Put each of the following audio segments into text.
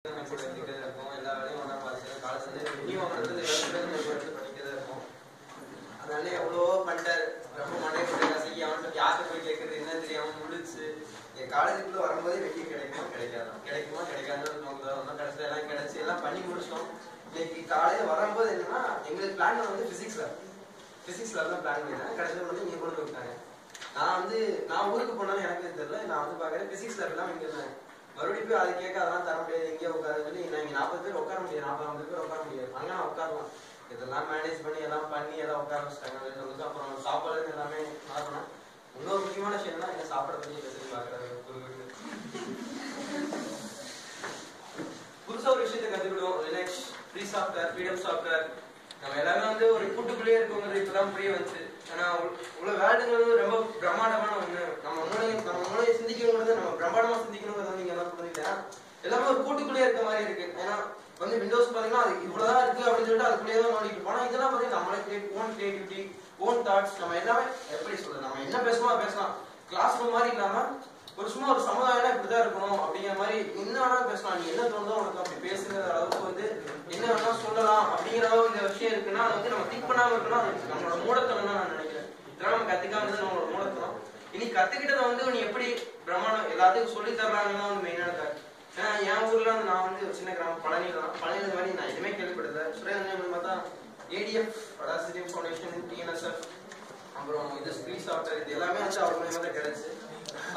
எல்லா வேலையும் ஒன்றா பார்த்துட்டு காலேஜ் நியூ வாங்குறது பண்ணிக்கிட்டே இருக்கும். அதனால எவ்வளவோ பண்ணிட்டாரு. ரொம்ப மண்டே போட்டு செய்ய அவன்கிட்ட யார்கிட்ட போய் கேட்கறது என்ன தெரியாம முடிச்சு என் காலேஜுக்குள்ள வரும்போதே வெட்டி கிடைக்குமா கிடைக்காதுன்னு நோக்குதான் கடைசியில் எல்லாம் கிடைச்சி எல்லாம் பண்ணி முடிச்சோம். இன்னைக்கு காலையில் வரும்போது என்னன்னா எங்களுக்கு பிளான் வந்து பிசிக்ஸ் லேப் தான் பிளான் பண்ணிட்டேன். கடைசியில் வந்து இங்கே கொண்டு விட்டாங்க. நான் ஊருக்கு போனாலும் எனக்கு தெரியல. நான் வந்து பார்க்குறேன் பிசிக்ஸ் லேப் எல்லாம் இங்கே இருந்தாங்க. மறுபடியும் போய் அதை கேட்க அதெல்லாம் தர முடியாது, எங்கேயே உட்கார சொல்லி இங்கே 40 பேர் உட்கார முடியாது, 40 பேர் உட்கார முடியாது. அங்கே நான் உட்காரலாம். இதெல்லாம் மேனேஜ் பண்ணி எல்லாம் உட்கார வச்சுட்டாங்க. அப்புறம் சாப்பாடு எல்லாமே மாறணும். இன்னொரு முக்கியமான விஷயம் என்ன, என்ன சாப்பிட பற்றி பேசி பார்க்குறாரு. புதுசாக ஒரு விஷயத்தை கற்றுக்கிடுவோம். Linux, free software, freedom software. நம்ம எல்லாமே வந்து ஒரு கூட்டுக்குள்ளேயே இருக்குங்கிறது இப்பதான் புரிய வந்துச்சு. ஏன்னா உள்ள வேர்டுங்கிறது ரொம்ப பிரம்மாண்டமான ஒண்ணு. நம்ம மூளையை சிந்திக்கணுங்கிறது, நம்ம பிரம்மாண்டமா சிந்திக்கணுங்கிறது நீங்க என்ன புரிஞ்சுக்கிட்டேன், எல்லாமே ஒரு கூட்டுக்குள்ளேயே இருக்க மாதிரி இருக்கு. ஏன்னா வந்து விண்டோஸ் பாத்தீங்கன்னா அது இவ்வளவுதான் இருக்கு அப்படின்னு சொல்லிட்டு அதுக்குள்ளேயே தான் நோண்டிட்டு போனா, இதெல்லாம் பாத்தீங்கன்னா நம்மளே ஓன் கிரியேட்டிவிட்டி, ஓன் தாட்ஸ், நம்ம எல்லாமே எப்படி சொல்றது, நம்ம என்ன பேசலாம். கிளாஸ் ரூம் மாதிரி இல்லாம ஒரு சும்மா ஒரு சமுதாயம் இப்படிதான் இருக்கணும் அப்படிங்கிற மாதிரி என்ன வேணா பேசலாம். நீ என்ன தோணுதோ உனக்கு அப்படி பேசுகிற அளவுக்கு வந்து என்ன வேணா சொல்லலாம் அப்படிங்கிற அளவுக்கு இந்த விஷயம் இருக்குன்னா அதை வந்து நம்ம திங்க் பண்ணாம இருக்கணும். அது நம்மளோட மூடத்தனம் தான் நான் நினைக்கிறேன். இதெல்லாம் நம்ம கத்துக்காம நம்மளோட மூடத்தனம். இனி கத்துக்கிட்டதை வந்து நீ எப்படி பிரமாணம் எல்லாத்துக்கும் சொல்லி தர்றாங்கன்னா வந்து மெயினான காரணம். ஏன்னா என் ஊர்ல நான் வந்து ஒரு சின்ன கிராமம் பழனியில மாதிரி நான் எதுவுமே கேள்விப்படல. சுரேந்திரன் பார்த்தா ADF, அடாசிட்டி ஃபவுண்டேஷன், TNSF, அப்புறம் இது ஃப்ரீ சாஃப்ட்வேர், இது எல்லாமே வந்து அவர் மூலமா தான் கிடைச்சு.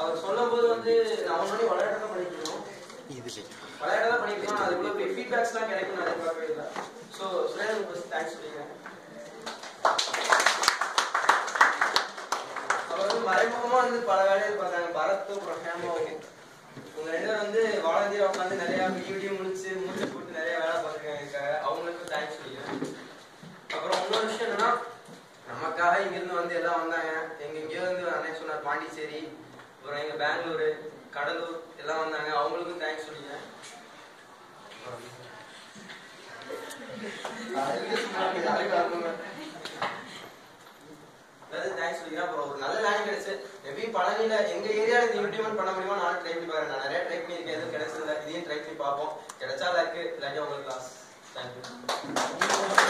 அவர் சொல்லும் போது வந்து நான் முன்னாடி விளையாட பண்ணிக்கணும். அது இவ்வளவு பெரிய ஃபீட்பேக்ஸ் எல்லாம் கிடைக்கும் நான் எதிர்பார்க்கவே இல்லை. ஸோ சுரேந்திரன் தேங்க்ஸ் சொல்லிக்கிறேன். அவர் வந்து மறைமுகமா வந்து பல வேலையை பார்த்தாங்க. பரத்தும் அப்புறம் ஹேமாவும் உங்க ரெண்டு பேரும் வந்து வாலண்டியரா உட்காந்து நிறைய வீடியோ மூச்சு போட்டு நிறைய வேலை பார்த்துருக்காங்க. அவங்களுக்கும் தேங்க்ஸ் சொல்லிக்கிறேன். அப்புறம் இன்னொரு விஷயம் என்னன்னா, நமக்காக இங்கிருந்து வந்து எல்லாம் வந்தாங்க. எங்கேயோ வந்து அன்னைக்கு சொன்னார் பாண்டிச்சேரி, அப்புறம் எங்க பெங்களூரு, கடலூர் எல்லாம் வந்தாங்க. அவங்களுக்கும் தேங்க்ஸ் சொல்லிக்கிறேன். தேங்க்ஸ் சொல்லிக்கிறேன். அப்புறம் ஒரு நல்ல லேண்ட் கிடைச்சு எப்படி பழனியில எங்க ஏரியாவில் இந்த இம்ப்ளிமெண்ட் பண்ண முடியுமோ நானும் ட்ரை பண்ணி பாருங்க. நான் நிறைய ட்ரை பண்ணியிருக்கேன், எதுவும் கிடைச்சதில்ல. இதையும் ட்ரை பண்ணி பார்ப்போம். கிடைச்சா இருக்கு, இல்லாட்டி உங்களுக்கு கிளாஸ். தேங்க்யூ.